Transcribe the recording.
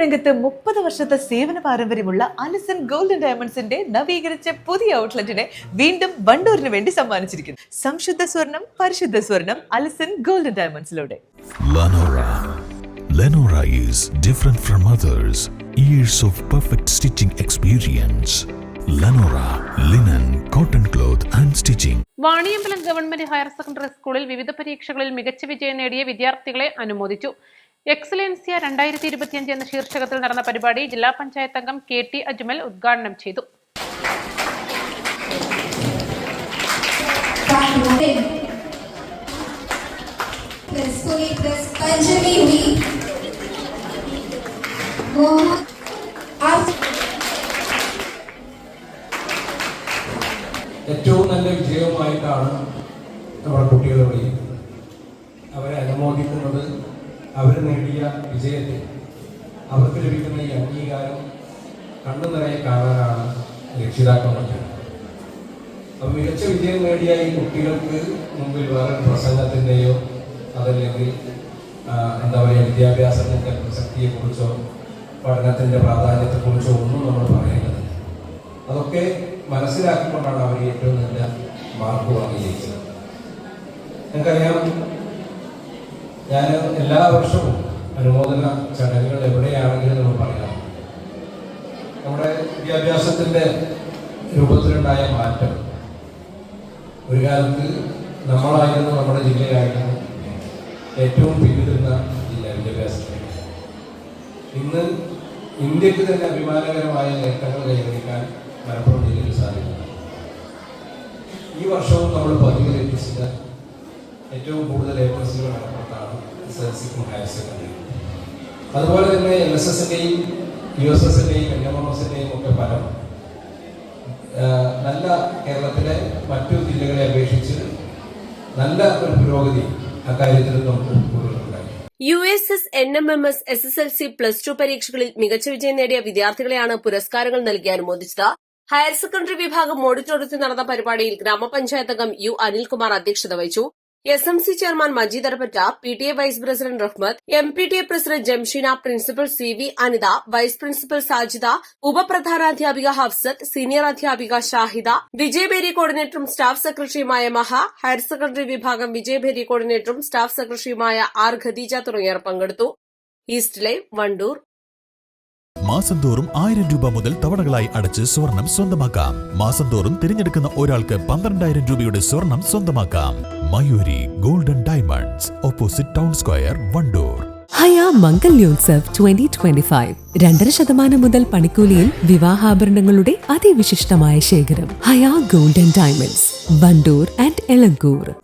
രംഗത്ത് 30 വർഷത്തെ സേവന പാരമ്പര്യമുള്ള അലിസൺ ഗോൾഡൻ ഡയമണ്ട്സിന്റെ നവീകരിച്ച പുതിയ ഔട്ട്ലെറ്റിനെ വീണ്ടും വണ്ടൂരിന് വേണ്ടി സമ്മാനിച്ചിരിക്കുന്നു. സംശുദ്ധ സ്വർണം, പരിശുദ്ധ സ്വർണം, അലിസൺ ഗോൾഡൻ ഡയമണ്ട്സിലൂടെ. Lenora is different from others. Years of perfect stitching experience. Lenora linen, cotton cloth and stitching. Vaniyambalam government higher secondary സ്കൂളിൽ വിവിധ പരീക്ഷകളിൽ മികച്ച വിജയം നേടിയ വിദ്യാർത്ഥികളെ അനുമോദിച്ചു. എക്സലൻസിയ 2025 എന്ന ശീർഷകത്തിൽ നടന്ന പരിപാടി ജില്ലാ പഞ്ചായത്ത് അംഗം KT അജ്മൽ ഉദ്ഘാടനം ചെയ്തു. ഏറ്റവും നല്ല വിജയവുമായിട്ടാണ് നമ്മുടെ കുട്ടികളോട് അവരെ അനുമോദിക്കുന്നത്. അവർ നേടിയ വിജയത്തിൽ അവർക്ക് ലഭിക്കുന്ന ഈ അംഗീകാരം കണ്ണു നിറയെ കാണാനാണ് രക്ഷിതാക്കൾ പറ്റുന്നത്. അപ്പം മികച്ച വിജയം നേടിയ ഈ കുട്ടികൾക്ക് മുമ്പിൽ വേറെ പ്രസംഗത്തിൻ്റെയോ അതല്ലെങ്കിൽ എന്താ പറയുക വിദ്യാഭ്യാസത്തിൻ്റെ പ്രസക്തിയെക്കുറിച്ചോ പഠനത്തിൻ്റെ പ്രാധാന്യത്തെക്കുറിച്ചോ ഒന്നും നമ്മൾ പറയേണ്ടതില്ല. അതൊക്കെ മനസ്സിലാക്കിക്കൊണ്ടാണ് അവർ ഏറ്റവും നല്ല മാർക്ക് വാങ്ങി ജയിച്ചത്. എനിക്കറിയാം, ഞാൻ എല്ലാ വർഷവും അനുമോദന ചടങ്ങുകൾ എവിടെയാണെങ്കിലും നമ്മൾ പറയാം. നമ്മുടെ വിദ്യാഭ്യാസത്തിൻ്റെ രൂപത്തിലുണ്ടായ മാറ്റം ഒരു കാലത്ത് നമ്മളായിരുന്നു, നമ്മുടെ ജില്ലയായിരുന്നു ഏറ്റവും പിന്നിടുന്ന ജില്ല വിദ്യാഭ്യാസത്തിൽ. ഇന്ന് ഇന്ത്യക്ക് തന്നെ അഭിമാനകരമായ നേട്ടങ്ങൾ കൈവരിക്കാൻ മലപ്പുറം ജില്ലയിൽ സാധിക്കുന്നു. ഈ വർഷവും നമ്മൾ പതിവിലെത്തിച്ച ഏറ്റവും കൂടുതൽ A+കൾ മലപ്പുറത്താണ്, SSLCക്കും ഹയർ സെക്കൻഡറി. അതുപോലെ തന്നെ LSSന്റെയും USSന്റെയും NMMSന്റെയും ഒക്കെ ഫലം നല്ല കേരളത്തിലെ മറ്റു ജില്ലകളെ അപേക്ഷിച്ച് നല്ല ഒരു പുരോഗതി അക്കാര്യത്തിൽ നമുക്ക് കൂടുതലുണ്ടായി. USS, NMMS, SSLC, +2 പരീക്ഷകളിൽ മികച്ച വിജയം നേടിയ വിദ്യാർത്ഥികളെയാണ് പുരസ്കാരങ്ങൾ നൽകി അനുമോദിച്ചത്. ഹയർ സെക്കൻഡറി വിഭാഗം ഓഡിറ്റോറിയത്തിൽ നടന്ന പരിപാടിയിൽ ഗ്രാമപഞ്ചായത്ത് അംഗം U അനിൽകുമാർ അധ്യക്ഷത വഹിച്ചു. SMC chairman Majeed Arpatta, PTA vice president Rahmath, MPTA president Jamsheena, principal CV Anitha, vice principal Sajida, ഉപപ്രധാനാധ്യാപിക ഹഫ്സത്ത്, സീനിയർ അധ്യാപിക ഷാഹിദ, വിജയബേരി കോർഡിനേറ്ററും സ്റ്റാഫ് സെക്രട്ടറിയുമായ മഹ, ഹയർ സെക്കൻഡറി വിഭാഗം വിജയബേരി കോർഡിനേറ്ററും സ്റ്റാഫ് സെക്രട്ടറിയുമായ R ഖദീജ തുടങ്ങിയവർ പങ്കെടുത്തു. East live, Wandoor. മാസം തോറും 1000 രൂപ മുതൽ തവണകളായി അടച്ച് സ്വർണം സ്വന്തമാക്കാം. മാസം തോറും തിരഞ്ഞെടുക്കുന്ന ഒരാൾക്ക് 12,000 രൂപയുടെ സ്വർണം സ്വന്തമാക്കാം. Mayuri golden diamonds, opposite town square, Wandoor. Haya Mangalyotsav 2025 2.5% മുതൽ പണിക്കൂലിയിൽ വിവാഹാഭരണങ്ങളുടെ അതിവിശിഷ്ടമായ ശേഖരം. Haya golden diamonds, Wandoor and Elankur.